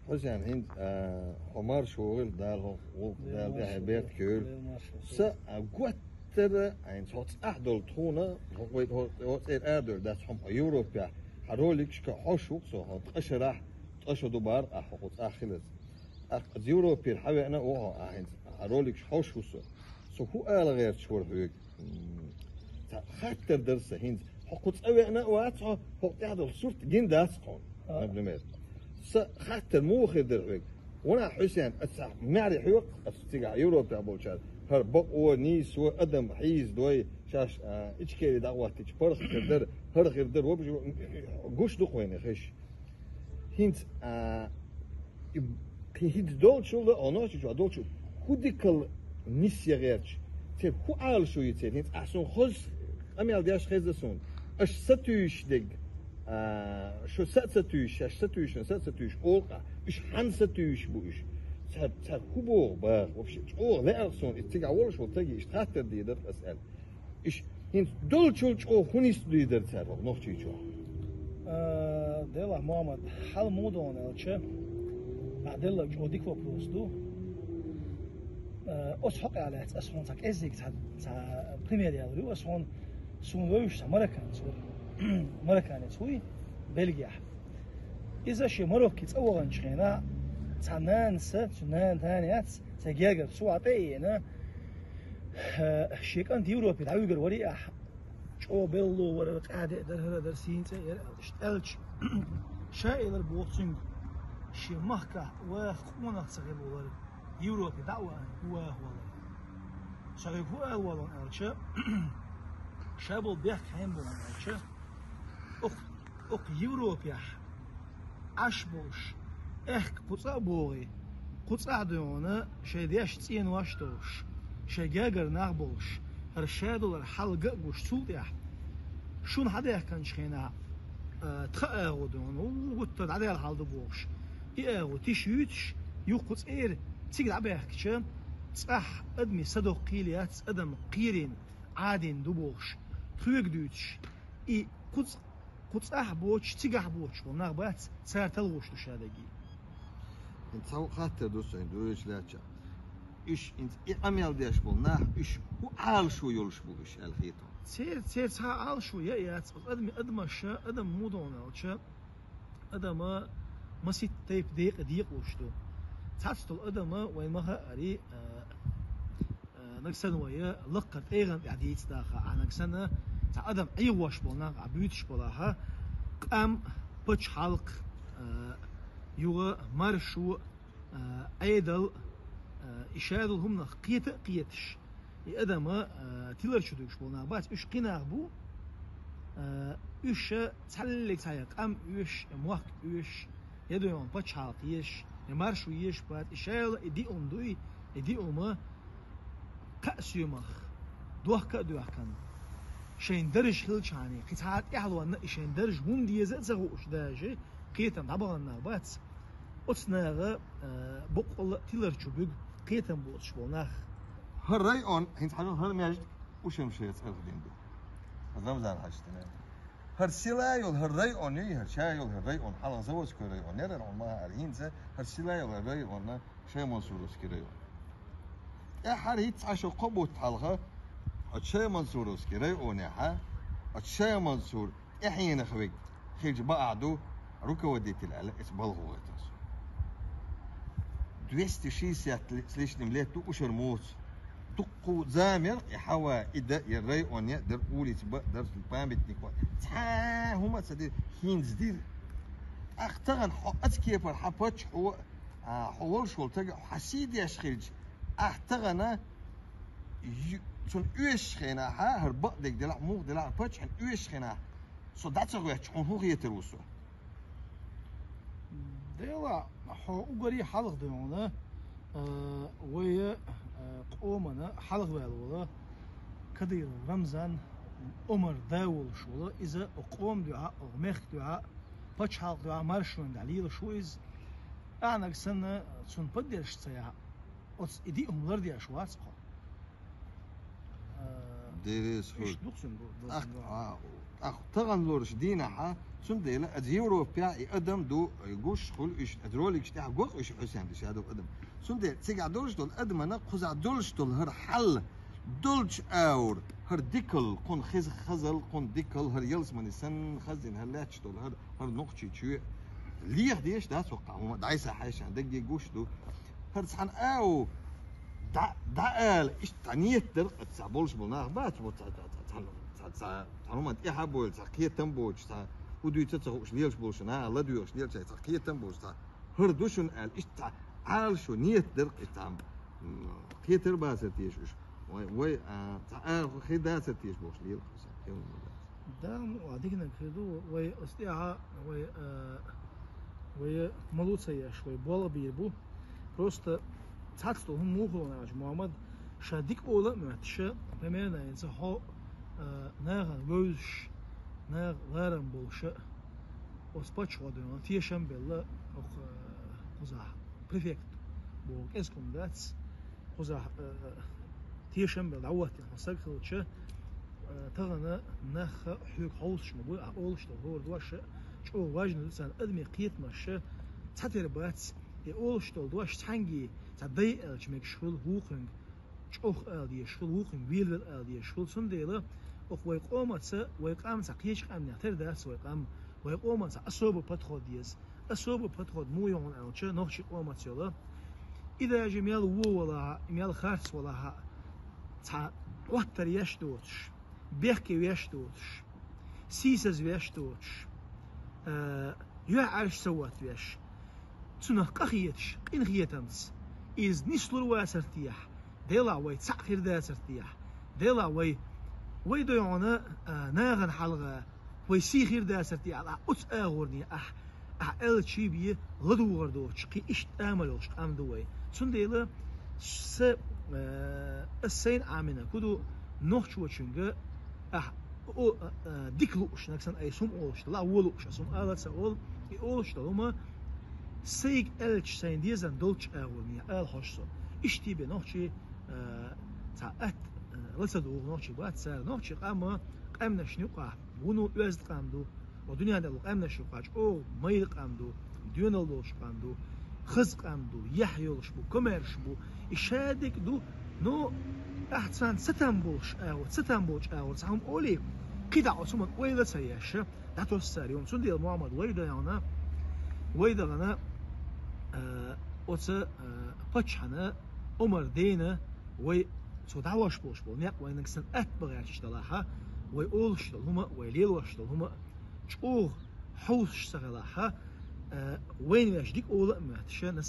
حسين هند حمار شغل دال بيت كول س قوتر عين صوت أحدل تخونا هو أدل ده هم أوروبا حروليكش كحشوك سو هو أشرح أشدو بار أحقق أخلص أوروبا حبي أنا وها عين حروليكش حشوك سو هو غير شور هيك خاطر درس هند حقق أوي أنا واتها هو أحدل صورت جين داس قون نبلمت خاطر مو خدر هيك وانا حسين اسع معري حيوق استيقع يوروبا بولشار هر بقو نيس وادم حيز دوي شاش ايش كيري دعوه تيش برخ خدر هر خدر وبج قوش دقوين خش هنت هيد دول شو او نوش جو دول شو خديكل نيس يغيرش تي هو عال شو يتي هنت احسن خز اميال دياش خزسون اش ستوش دق شو ستوش أوقع إيش حن ستوش بوش سهل كبور بار وفش أوه لا أرسون إتجا ولش وتجي إيش خاطر دي در أسأل إيش هنت دول شو خونيس دي در تسأل نختي شو ديلا محمد حال مودون ألشة بعدلا جو ديك وبروستو أس حق على أسفون تك إزيك تا بريمير يالريو أسفون سون ويش أمريكان مركانة سوي بلغيا إذا شيء مروكي تصورن شينا تنان ثانيات تجاجر سو عطينا شيء كان يوروبي تعويجر وريا شو بيلو ولا قاعد در سين اشتلش شايل البوتشنج شي مخكا وخونا صغير ولا يوروبي دعوة هو صغير هو ولا الشا شابل بيحك هم بون الشا أق يوروبيا عشبوش قطع بوغي قطع ديونا شي دياش تسين واشتوش شي جاجر نغبوش هرشادو الحلقة قوش سوديا شون حدا كان شخينا تخاغو ديون وقلت عدا الحال دبوش إيغو تيشيوتش يوقت إير تيجي عباكش تصح أدمي صدق قيليات أدم قيرين عادين دبوش خويك دوتش إي قطع بوش تيجح بوش ونغبات صار تلغوش تشادقي انت سو خاطر دوسين دوش لاتشا إيش انت عمل ديش بولنا إيش هو عال شو يلش بوش الخيطة سير عال شو يا أدم شا أدم مودون الشا أدم ما سيت تيب ديق وشتو تعرفتوا أدم وين ما أري نكسن ويا لقت إيران عديت داخل أنا نكسن تعدم أي وش بولنا عبيتش بولاها قام بتش حلق يوغ مرشو أيدل إشارة هم قيتش يقدم تيلر شدوش بولنا بس إيش قناع بو إيش تعلق سايق قام إيش موك إيش يدوم بتش حلق إيش مرشو إيش بعد إشارة إديهم دوي إديهم كأسيمخ دوه كان شين درج هلشاني قطعات إحلوان شين درج هم دي زغو داجي قيتم طبعا بات أصناغ بقول تيلر شبوغ قيتم بوش بوناخ هالريون هنت حنون هل ميجد وش مشي يسأل خدين دو هذا زار حاجتنا هالسلايول هالريون هالشايول هالريون حلا زوج كريون نرى ما أرهينزه هالسلايول هالريون شيء منصور كريون يا حريت عشان قبوت حلقة أتشاي منصور اسكري ونحا أتشاي منصور إحيانا خويك خيج بعدو روكا وديت العلا اسبالغو غيتاس دويست شي سيات سليش نمليه تو أشر موت دقو زامر يحوى إدا يري ونيا در أولي تبا در البان بتنكوا تا هما تسدير هينز دير أختغن أتكيبر حباتش هو حوال شول تاقع حسيد يشخيج أختغن شون اوش خينا ها هربق ديك دلع موغ دلع باتش عن اوش خينا سو داتس غويت شون هو يتروسو ديلا حو اوغري حلق ديونا ويا قومنا حلق بالولا كدير رمضان عمر داول شولا اذا قوم دعاء مخ دعاء باتش حلق دعاء مارشون دليل شو از انا سنه شون بديش تسيا اوس ايدي املر دي اشواص ديريس إيش دوكسن أخ تغنلورش دينا ح سنديلا أوروبيا يقدم دو يجوش خل إيش أدروليش تاع جوخ إيش حسين دي شادو قدم سنديل تيجي دولش دول قدم أنا خزع دولش دول هر حل دولش أور هر ديكل قن خزل قن ديكل هر يلس من السن خزن هلاتش دول هر نقطة شو ليه ديش ده توقع هم دعيسة حاجة عندك يجوش دو هر سحن أو دعال إيش تعنيت در تسابولش بلناه بات تعلم أنت إيه حبول تحكيه تنبوش تا ودي تتسوق ليش بوش أنا الله دوش ليش تحكيه تنبوش تا هردوشن قال إيش تعال شو نية درق تعم كيتر باستيش وي تعال خدا ستيش بوش ليل ده وعدينا كده وي استيعاء وي ملوت سيا شوي بولا بيربو просто تعطوا هم مو هو محمد شاديك أولا معتش بمعنى إنسا هو ناغن ووش ناغ لارن بولشة وسباتش ودينا تيشم بالله أو خزاح بريفكت بو كيسكم داتس خزاح تيشم بالعوات حسكت شة تغنى نخ حيوك حوش مبوي أولش تغور دوش شو واجن لسان أدمي قيت ماشة تعتر باتس أولش دوش تانجي تضيق الجمك شغل هوخن شوخ ألدي شغل هوخن ويل ألدي شغل سنديلا ويقومت ويقام سقيش قام نحتر داس ويقومت أصوب بتخود ديس أصوب بتخود مو يوم ألش نخش قومت يلا إذا جميل ولا جميل خارس ولا تا وتر يشتوش بيحكي ويشتوش سيسز ويشتوش يعرش سوات ويش تنه قخيتش قين خيتمس إز نسلور واسرتيح ديلا وي تسعخير داسرتيح ديلا وي دويعنا ناغن حلغة وي سيخير داسرتيح على أتس آغورني أل تشيبي غدو غردوش قي إشت آملوش قام دوي تون ديلا س السين آمنة كدو نوخش وچنگه او ديكلوش نكسن أي سوم أولش لا أولوش سوم آلت سأول أولش تلوما سيج ألش سين ديزن دولش أولني أل هشسو إشتي بنوخشي تا لسدو نوخشي بات سر نوخشي قام نشنو قا ونو يزد قامدو ودنيا دل قام نشنو قاج أو ميل قامدو ديونال دوش قامدو خز قامدو يحيولش بو كمرش بو إشادك دو نو أحسن ستنبولش أو سهم أولي قيدا عصمت ويدا سياش داتو الساريوم سندي المعمد ويدا يانا ويدا غنا أوتس باتشحنا عمر دينا وي صدعوش بوش بول نيق وينك سن أتبغيش دلاها وي أولش دلهما وي ليلوش دلهما شوغ حوش سغلاها وين يشديك أولا مهتشان